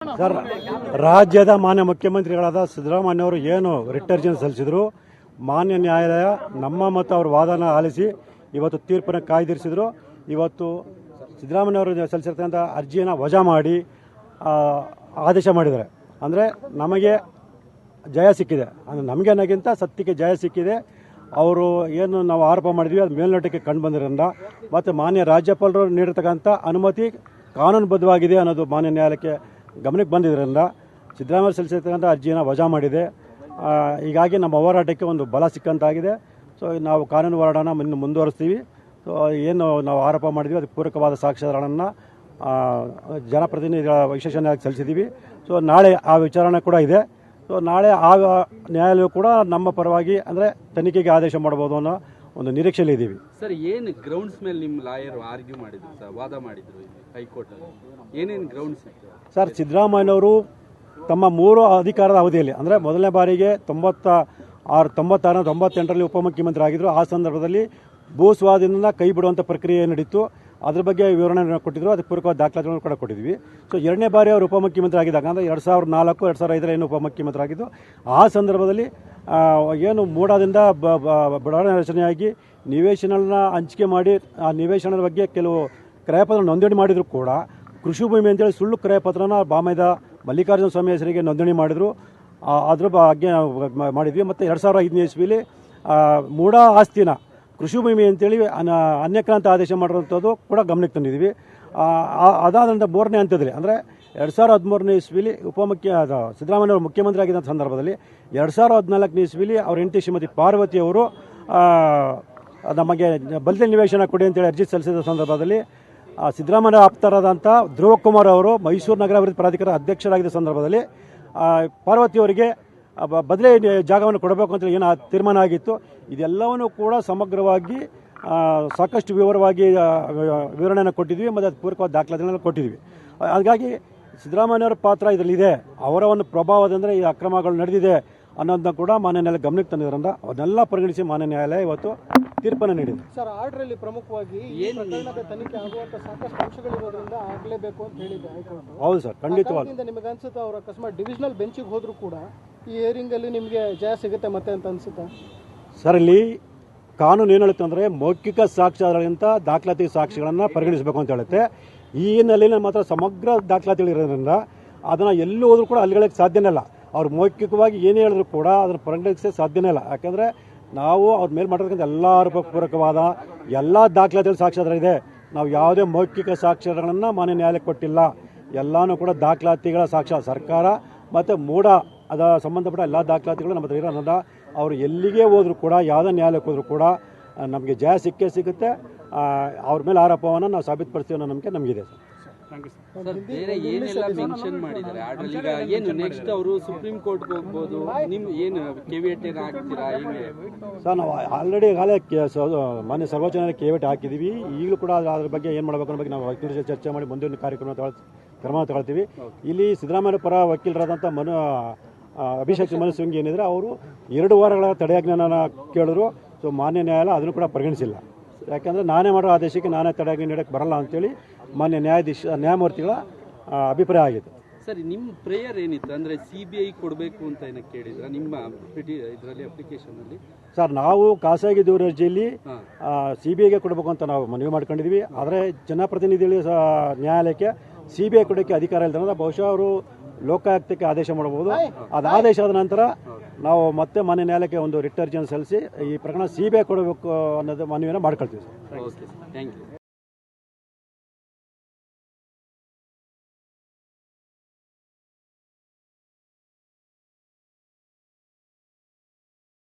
Sir, ರಾಜ್ಯದ ಮಾನ್ಯ ಮುಖ್ಯಮಂತ್ರಿಗಳಾದ ಸಿದ್ದರಾಮಯ್ಯ ಅವರು ಏನು ರಿಟ್ ಅರ್ಜಿ ಸಲ್ಲಿಸಿದ್ರು, ಮಾನ್ಯ ನ್ಯಾಯಾಲಯ ನಮ್ಮ ಮತ್ತು ಅವರ ವಾದನ ಆಲಿಸಿ ಇವತ್ತು ತೀರ್ಪನ್ನು ಕಾಯ್ದಿರಿಸಿದ್ರು. ಇವತ್ತು ಸಿದ್ದರಾಮಯ್ಯ ಅವರು ಸಲ್ಲಿಸಿರ್ತಕ್ಕಂಥ ಅರ್ಜಿಯನ್ನು ವಜಾ ಮಾಡಿ ಆದೇಶ ಮಾಡಿದ್ದಾರೆ. ಅಂದರೆ ನಮಗೆ ಜಯ ಸಿಕ್ಕಿದೆ, ಅಂದರೆ ನಮಗೆ ಅನ್ನೋಕ್ಕಿಂತ ಸತ್ಯಕ್ಕೆ ಜಯ ಸಿಕ್ಕಿದೆ. ಅವರು ಏನು ನಾವು ಆರೋಪ ಮಾಡಿದ್ವಿ ಅದು ಮೇಲ್ನೋಟಕ್ಕೆ ಕಂಡು ಬಂದಿರೋದ್ರಿಂದ ಮತ್ತು ಮಾನ್ಯ ರಾಜ್ಯಪಾಲರು ನೀಡಿರ್ತಕ್ಕಂಥ ಅನುಮತಿ ಕಾನೂನುಬದ್ಧವಾಗಿದೆ ಅನ್ನೋದು ಮಾನ್ಯ ನ್ಯಾಯಾಲಯಕ್ಕೆ ಗಮನಕ್ಕೆ ಬಂದಿದ್ದರಿಂದ ಸಿದ್ದರಾಮಯ್ಯ ಸಲ್ಲಿಸಿರ್ತಕ್ಕಂಥ ಅರ್ಜಿಯನ್ನು ವಜಾ ಮಾಡಿದೆ. ಹೀಗಾಗಿ ನಮ್ಮ ಹೋರಾಟಕ್ಕೆ ಒಂದು ಬಲ ಸಿಕ್ಕಂತಾಗಿದೆ. ಸೊ ನಾವು ಕಾನೂನು ಹೋರಾಟನ ಮುಂದುವರಿಸ್ತೀವಿ. ಸೊ ಏನು ನಾವು ಆರೋಪ ಮಾಡಿದ್ವಿ ಅದಕ್ಕೆ ಪೂರಕವಾದ ಸಾಕ್ಷ್ಯಾಧಾರಗಳನ್ನು ಜನಪ್ರತಿನಿಧಿಗಳ ವಿಶೇಷ ನ್ಯಾಯಾಲಯಕ್ಕೆ ಸಲ್ಲಿಸಿದ್ದೀವಿ. ಸೊ ನಾಳೆ ಆ ವಿಚಾರಣೆ ಕೂಡ ಇದೆ. ಸೊ ನಾಳೆ ಆ ನ್ಯಾಯಾಲಯ ಕೂಡ ನಮ್ಮ ಪರವಾಗಿ ಅಂದರೆ ತನಿಖೆಗೆ ಆದೇಶ ಮಾಡಬಹುದು ಅನ್ನೋ ಒಂದು ನಿರೀಕ್ಷೆಯಲ್ಲಿ ಇದ್ದೀವಿ. ಸರ್, ಏನು ಗ್ರೌಂಡ್ಸ್ ಮೇಲೆ ನಿಮ್ಮ ಲಾಯರ್ ಆರ್ಗ್ಯೂ ಮಾಡಿದ್ರು ಸರ್, ವಾದ ಮಾಡಿದ್ರು ಹೈಕೋರ್ಟ್ ಅಲ್ಲಿ, ಏನೇನು ಗ್ರೌಂಡ್ಸ್ ಇತ್ತು ಸರ್? ಸಿದ್ದರಾಮಯ್ಯನವರು ತಮ್ಮ 3 ಅಧಿಕಾರದ ಅವಧಿಯಲ್ಲಿ ಅಂದರೆ ಮೊದಲನೇ ಬಾರಿಗೆ 98ರಲ್ಲಿ ಉಪಮುಖ್ಯಮಂತ್ರಿ ಆಗಿದ್ದರು. ಆ ಸಂದರ್ಭದಲ್ಲಿ ಭೂ ಸ್ವಾಧೀನ ಕೈ ಬಿಡುವಂಥ ಪ್ರಕ್ರಿಯೆ ನಡೀತು. ಅದ್ರ ಬಗ್ಗೆ ವಿವರಣೆ ಕೊಟ್ಟಿದ್ರು, ಅದಕ್ಕೆ ಪೂರಕವಾದ ದಾಖಲಾತಿಗಳನ್ನು ಕೂಡ ಕೊಟ್ಟಿದ್ವಿ. ಸೊ ಎರಡನೇ ಬಾರಿ ಅವರು ಉಪಮುಖ್ಯಮಂತ್ರಿ ಆಗಿದ್ದಾಗ ಅಂದರೆ 2004-2005 ಏನು ಉಪಮುಖ್ಯಮಂತ್ರಿ ಆಗಿದ್ದು, ಆ ಸಂದರ್ಭದಲ್ಲಿ ಏನು ಮೂಡಾದಿಂದ ಬಡಾವಣೆ ರಚನೆಯಾಗಿ ನಿವೇಶನ ಹಂಚಿಕೆ ಮಾಡಿ ಆ ನಿವೇಶನದ ಬಗ್ಗೆ ಕೆಲವು ಕ್ರಯಪತ್ರ ನೋಂದಣಿ ಮಾಡಿದ್ರು ಕೂಡ ಕೃಷಿ ಭೂಮಿ ಅಂತೇಳಿ ಸುಳ್ಳು ಕ್ರಯಪತ್ರನ ಬಾಮೈದ ಮಲ್ಲಿಕಾರ್ಜುನ ಸ್ವಾಮಿ ಹೆಸರಿಗೆ ನೋಂದಣಿ ಮಾಡಿದ್ರು. ಅದ್ರ ಬಗ್ಗೆ ಮಾಡಿದ್ವಿ. ಮತ್ತು 2005ನೇ ಇಸ್ವಿಲಿ ಮೂಡಾ ಆಸ್ತಿನ ಕೃಷಿ ಭೂಮಿ ಅಂತೇಳಿ ಅನ್ಯಕ್ರಾಂತ ಆದೇಶ ಮಾಡಿರೋಂಥದ್ದು ಕೂಡ ಗಮನಕ್ಕೆ ತಂದಿದ್ವಿ. ಅದಾದ ನಂತರ 3ನೇ ಹಂತದಲ್ಲಿ ಅಂದರೆ 2013ನೇ ಇಸ್ವಿಲಿ ಸಿದ್ದರಾಮಯ್ಯ ಅವರು ಮುಖ್ಯಮಂತ್ರಿ ಆಗಿದ್ದ ಸಂದರ್ಭದಲ್ಲಿ 2014ನೇ ಇಸ್ವಿಲಿ ಅವ್ರ ಹೆಂಡತಿ ಶ್ರೀಮತಿ ಪಾರ್ವತಿ ಅವರು ನಮಗೆ ಬಲ್ದೆ ನಿವೇಶನ ಕೊಡಿ ಅಂತೇಳಿ ಅರ್ಜಿ ಸಲ್ಲಿಸಿದ ಸಂದರ್ಭದಲ್ಲಿ ಸಿದ್ದರಾಮಯ್ಯ ಆಪ್ತರಾದಂಥ ಧ್ರುವ ಕುಮಾರ್ ಅವರು ಮೈಸೂರು ನಗರಾಭಿವೃದ್ಧಿ ಪ್ರಾಧಿಕಾರ ಅಧ್ಯಕ್ಷರಾಗಿದ್ದ ಸಂದರ್ಭದಲ್ಲಿ ಪಾರ್ವತಿಯವರಿಗೆ ಬದಲೇ ಜಾಗವನ್ನು ಕೊಡಬೇಕು ಅಂತೇಳಿ ಏನು ತೀರ್ಮಾನ ಆಗಿತ್ತು. ಇದೆಲ್ಲವನ್ನೂ ಕೂಡ ಸಮಗ್ರವಾಗಿ ಸಾಕಷ್ಟು ವಿವರವಾಗಿ ವಿವರಣೆಯನ್ನು ಕೊಟ್ಟಿದ್ವಿ ಮತ್ತು ಅದು ಪೂರಕವಾದ ದಾಖಲಾತಿಗಳನ್ನು ಕೊಟ್ಟಿದ್ವಿ. ಹಾಗಾಗಿ ಸಿದ್ದರಾಮಯ್ಯವ್ರ ಪಾತ್ರ ಇದರಲ್ಲಿದೆ. ಅವರ ಒಂದು ಪ್ರಭಾವದಿಂದ ಈ ಅಕ್ರಮಗಳು ನಡೆದಿದೆ ಅನ್ನೋದನ್ನ ಕೂಡ ಮಾನ್ಯ ನ್ಯಾಯಾಲಯ ಗಮನಕ್ಕೆ ತಂದಿರೋದ್ರಿಂದ ಅದನ್ನೆಲ್ಲ ಪರಿಗಣಿಸಿ ಮಾನ್ಯ ನ್ಯಾಯಾಲಯ ಇವತ್ತು ತೀರ್ಪನ್ನು ನೀಡಿದೆ. ಸರ್, ಆರ್ಡರಲ್ಲಿ ಪ್ರಮುಖವಾಗಿ ಪ್ರಕರಣದ ತನಿಖೆ ಆಗುವಂತ ಸಾಕಷ್ಟು ಅಂಶಗಳಿರೋದ್ರಿಂದ ಆಗಲೇಬೇಕು ಅಂತ ಹೇಳಿದೆ ಹೈಕೋರ್ಟ್. ಹೌದು ಸರ್, ಖಂಡಿತವಾಗಿ. ನಿಮಗೆ ಅನ್ಸುತ್ತಾ ಅವರು ಅಕಸ್ಮಾತ್ ಡಿವಿಷನಲ್ ಬೆಂಚಿಗೆ ಹೋದ್ರೂ ಕೂಡ ಈ ಹಿಯರಿಂಗ್ ಅಲ್ಲಿ ನಿಮಗೆ ಜಯ ಸಿಗುತ್ತೆ ಮತ್ತೆ ಅಂತ ಅನ್ಸುತ್ತಾ? ಸರ್, ಇಲ್ಲಿ ಕಾನೂನು ಏನು ಹೇಳುತ್ತೆ ಅಂದರೆ ಮೌಖಿಕ ಸಾಕ್ಷ್ಯಗಳಿಗಿಂತ ದಾಖಲಾತಿ ಸಾಕ್ಷಿಗಳನ್ನು ಪರಿಗಣಿಸಬೇಕು ಅಂತ ಹೇಳುತ್ತೆ. ಈ ಹಿನ್ನೆಲೆಯಲ್ಲಿ ಮಾತ್ರ ಸಮಗ್ರ ದಾಖಲಾತಿಗಳಿರೋದ್ರಿಂದ ಅದನ್ನು ಎಲ್ಲೂ ಹೋದ್ರೂ ಕೂಡ ಅಲ್ಲಿಗಳಿಗೆ ಸಾಧ್ಯನೇ ಇಲ್ಲ. ಅವ್ರು ಮೌಖಿಕವಾಗಿ ಏನೇ ಹೇಳಿದ್ರು ಕೂಡ ಅದನ್ನು ಪರಿಗಣಿಸೋಕ್ಕೆ ಸಾಧ್ಯನೇ ಇಲ್ಲ. ಯಾಕೆಂದರೆ ನಾವು ಅವ್ರ ಮೇಲೆ ಮಾಡಿರ್ತಕ್ಕಂಥ ಎಲ್ಲ ಆರೋಪಪೂರ್ವಕವಾದ ಎಲ್ಲ ದಾಖಲಾತಿಗಳು ಸಾಕ್ಷ್ಯಾಧಾರ ಇದೆ. ನಾವು ಯಾವುದೇ ಮೌಖಿಕ ಸಾಕ್ಷ್ಯಗಳನ್ನು ಮಾನ್ಯ ನ್ಯಾಯಾಲಯಕ್ಕೆ ಕೊಟ್ಟಿಲ್ಲ. ಎಲ್ಲನೂ ಕೂಡ ದಾಖಲಾತಿಗಳ ಸಾಕ್ಷ್ಯ ಸರ್ಕಾರ ಮತ್ತು ಮೂಡ ಅದ ಸಂಬಂಧಪಟ್ಟ ಎಲ್ಲ ದಾಖಲಾತಿಗಳು ನಮ್ಮ ಹತ್ರ ಇರೋದ್ರಿಂದ ಅವರು ಎಲ್ಲಿಗೆ ಹೋದರೂ ಕೂಡ ಯಾವುದೇ ನ್ಯಾಯಾಲಯಕ್ಕೆ ಹೋದರೂ ಕೂಡ ನಮಗೆ ಜಯ ಸಿಗುತ್ತೆ. ಅವ್ರ ಮೇಲೆ ಆರೋಪವನ್ನು ನಾವು ಸಾಬೀತುಪಡಿಸ್ತೀವಿ ಅನ್ನೋ ನಂಬಿಕೆ ನಮಗಿದೆ ಸರ್. ಬೇರೆ ಏನೆಲ್ಲ ಮೆನ್ಷನ್ ಮಾಡಿದ್ದಾರೆ ಆರ್ಡರ್? ಈಗ ಏನು ನೆಕ್ಸ್ಟ್ ಅವರು ಸುಪ್ರೀಂ ಕೋರ್ಟ್ಗೆ ಹೋಗ್ಬೋದು, ನಿಮ್ಮ ಏನು ಕೆವಿಯಟ್ ಏನು ಹಾಕ್ತೀರಾ ಹೇಗೆ? ಸರ್, ನಾವು ಆಲ್ರೆಡಿ ಮಾನ್ಯ ಸರ್ವೋಚ್ಚ ನ್ಯಾಯಾಲಯ ಕೆವಿಯಟ್ ಹಾಕಿದ್ದೀವಿ. ಈಗಲೂ ಕೂಡ ಅದ್ರ ಬಗ್ಗೆ ಏನು ಮಾಡಬೇಕು ಅನ್ನೋ ಬಗ್ಗೆ ನಾವು ವಕೀಲರ ಜೊತೆ ಚರ್ಚೆ ಮಾಡಿ ಮುಂದಿನ ಕ್ರಮ ತಗೊಳ್ತೀವಿ. ಇಲ್ಲಿ ಸಿದ್ದರಾಮಯ್ಯ ಪರ ವಕೀಲರಾದಂಥ ಅಭಿಷೇಕ್ ಮನು ಸಿಂಗ್ ಏನಿದ್ರೆ ಅವರು 2 ವಾರಗಳ ತಡೆಯಾಜ್ಞೆನ ಕೇಳಿದ್ರು. ಸೊ ಮಾನ್ಯ ನ್ಯಾಯಾಲಯ ಅದನ್ನು ಕೂಡ ಪರಿಗಣಿಸಿಲ್ಲ. ಯಾಕೆಂದರೆ ನಾನೇ ಮಾಡೋ ಆದೇಶಕ್ಕೆ ನಾನೇ ತಡೆಯಾಜ್ಞೆ ನೀಡೋಕ್ಕೆ ಬರಲ್ಲ ಅಂತೇಳಿ ಮಾನ್ಯ ನ್ಯಾಯಮೂರ್ತಿಗಳ ಅಭಿಪ್ರಾಯ ಆಗಿದೆ. ಸರಿ, ನಿಮ್ಮ ಪ್ರೇಯರ್ ಏನಿತ್ತು ಅಂದರೆ CBI ಕೊಡಬೇಕು ಅಂತ ಏನಕ್ಕೆ ಕೇಳಿದ್ರ ನಿಮ್ಮ ಇದರಲ್ಲಿ ಅಪ್ಲಿಕೇಶನಲ್ಲಿ? ಸರ್, ನಾವು ಖಾಸಗಿ ದೂರು ಅರ್ಜಿಯಲ್ಲಿ CBIಗೆ ಕೊಡಬೇಕು ಅಂತ ನಾವು ಮನವಿ ಮಾಡ್ಕೊಂಡಿದ್ವಿ. ಆದರೆ ಜನಪ್ರತಿನಿಧಿಗಳು ನ್ಯಾಯಾಲಯಕ್ಕೆ CBI ಕೊಡೋಕ್ಕೆ ಅಧಿಕಾರ ಇಲ್ಲದ ಬಹುಶಃ ಅವರು ಲೋಕಾಯುಕ್ತಕ್ಕೆ ಆದೇಶ ಮಾಡಬಹುದು. ಅದು ಆದೇಶ ಆದ ನಂತರ ನಾವು ಮತ್ತೆ ಮಾನ್ಯ ನ್ಯಾಯಾಲಯಕ್ಕೆ ಒಂದು ರಿಟ್ ಅರ್ಜಿಯನ್ನು ಸಲ್ಲಿಸಿ ಈ ಪ್ರಕರಣ CBI ಕೊಡಬೇಕು ಅನ್ನೋದು ಮನವಿಯನ್ನು ಮಾಡ್ಕೊಳ್ತೀವಿ ಸರ್. Thank you.